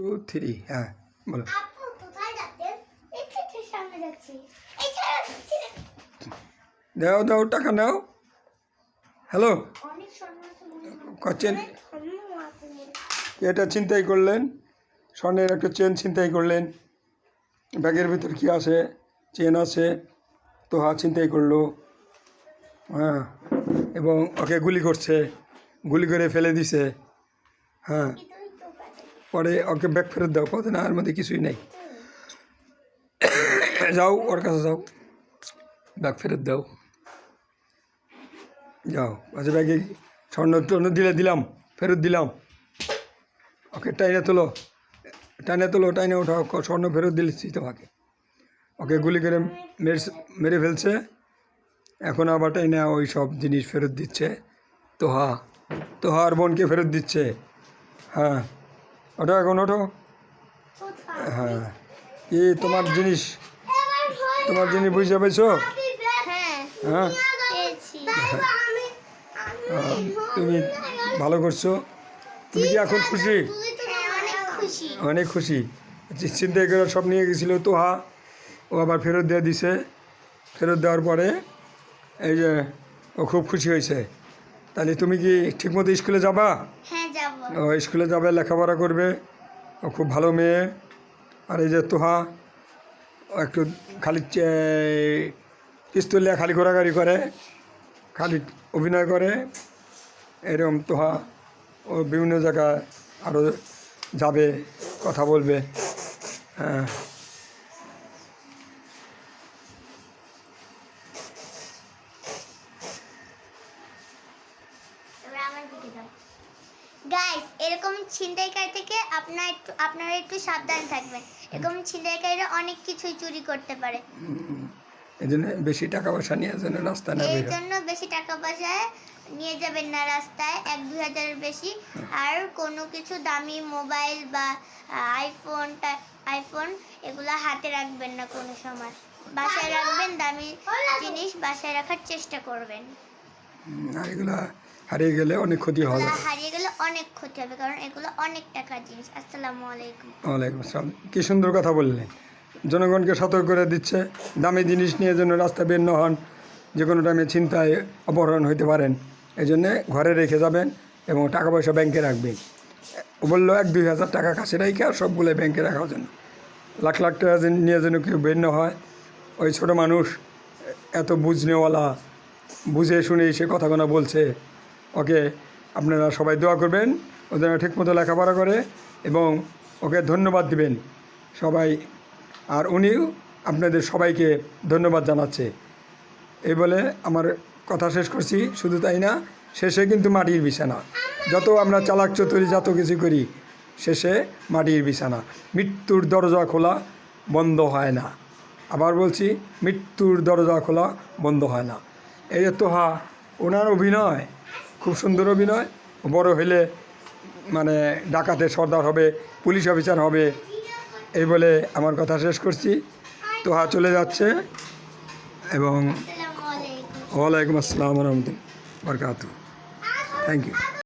Two three, হ্যাঁ বলো। দাও দাও, টাকা নাও। হ্যালো, এটা ছিনতাই করলেন, স্বর্ণের একটা চেন ছিনতাই করলেন। ব্যাগের ভিতর কি আছে? চেন আছে, তো ছিনতাই করলো। হ্যাঁ, এবং ওকে গুলি করছে, গুলি করে ফেলে দিছে। হ্যাঁ, পরে ওকে ব্যাগ ফেরত দাও, কত না আর মধ্যে কিছুই নেই। যাও ওর কাছে যাও, ব্যাগ ফেরত দাও, যাও। আচ্ছা, ব্যাগে স্বর্ণ টর্ণ দিলাম, ফেরত দিলাম। ওকে টাইনে তোলো, টাইনে তোলো, টাইনে ওঠাও, স্বর্ণ ফেরত দিচ্ছি তোমাকে। ওকে গুলি করে মেরে ফেলছে, এখন আবার টাইনে ওই সব জিনিস ফেরত দিচ্ছে। তোহার বোনকে ফেরত দিচ্ছে। হ্যাঁ, ওঠো এখন, ওঠো। হ্যাঁ, কি তোমার জিনিস বুঝতে পেরেছো? হ্যাঁ, তুমি ভালো করছো। তুমি কি এখন খুশি? অনেক খুশি। চিন্তা করে সব নিয়ে গেছিলো তোহা, ও আবার ফেরত দিয়ে দিছে। ফেরত দেওয়ার পরে এই যে ও খুব খুশি হয়েছে। তাহলে তুমি কি ঠিকমতো স্কুলে যাবা? ও স্কুলে যাবে, লেখাপড়া করবে, ও খুব ভালো মেয়ে। আর এই যে তোহা, ও একটু খালি পিস্তল নিয়ে খালি ঘোরাঘুরি করে, খালি অভিনয় করে। এরকম তোহা ও বিভিন্ন জায়গায় আরও যাবে, কথা বলবে। হ্যাঁ, গাইস, এরকম ছিনতাইকারী থেকে আপনারা একটু সাবধান থাকবেন। এরকম ছিনতাইকারীরা অনেক কিছুই চুরি করতে পারে। এই জন্য বেশি টাকা পয়সা নিয়ে যেন রাস্তায় না বের হয়। এই জন্য বেশি টাকা পয়সা নিয়ে যাবেন না রাস্তায়, 1-2 হাজারের বেশি। আর কোনো কিছু দামি মোবাইল বা আইফোন এগুলো হাতে রাখবেন না কোনো সময়। বাসায় রাখবেন, দামি জিনিস বাসায় রাখার চেষ্টা করবেন। আর এগুলো হারিয়ে গেলে অনেক ক্ষতি হবে। কারণ এগুলো অনেক টাকার জিনিস। আসসালামু আলাইকুম। ওয়ালাইকুম আসসালাম। কি সুন্দর কথা বললেন। জনগণকে সতর্ক করে দিচ্ছে, দামি জিনিস নিয়ে যেন রাস্তা বের না হন, যে কোনো টাইমে ছিনতাই অপহরণ হইতে পারেন। এই জন্যে ঘরে রেখে যাবেন এবং টাকা পয়সা ব্যাংকে রাখবেন। ও বললো 1-2 হাজার টাকা কাছে রেখে আর সবগুলো ব্যাংকে রাখার জন্য। লাখ লাখ টাকা নিয়ে যেন কেউ বের না হয়। ওই ছোটো মানুষ এত বুঝনেওয়ালা, বুঝে শুনে সে কথাগুলো বলছে। ওকে আপনারা সবাই দোয়া করবেন, ও যেন ঠিকমতো লেখাপড়া করে, এবং ওকে ধন্যবাদ দিবেন সবাই। আর উনিও আপনাদের সবাইকে ধন্যবাদ জানাচ্ছে। এই বলে আমার কথা শেষ করছি। শুধু তাই না, শেষে কিন্তু মাটির বিছানা। যত আমরা চালাক চতুরি যত কিছু করি, শেষে মাটির বিছানা। মৃত্যুর দরজা খোলা বন্ধ হয় না। আবার বলছি, মৃত্যুর দরজা খোলা বন্ধ হয় না। এই যে তোহা, ওনার অভিনয় খুব সুন্দর অভিনয়। বড় হইলে মানে ডাকাতের সর্দার হবে, পুলিশ অফিসার হবে। এই বলে আমার কথা শেষ করছি। তোহা চলে যাচ্ছে, এবং ওয়ালাইকুম আসসালাম ওয়া রাহমাতুল্লাহি ওয়া বারাকাতুহু। Thank you.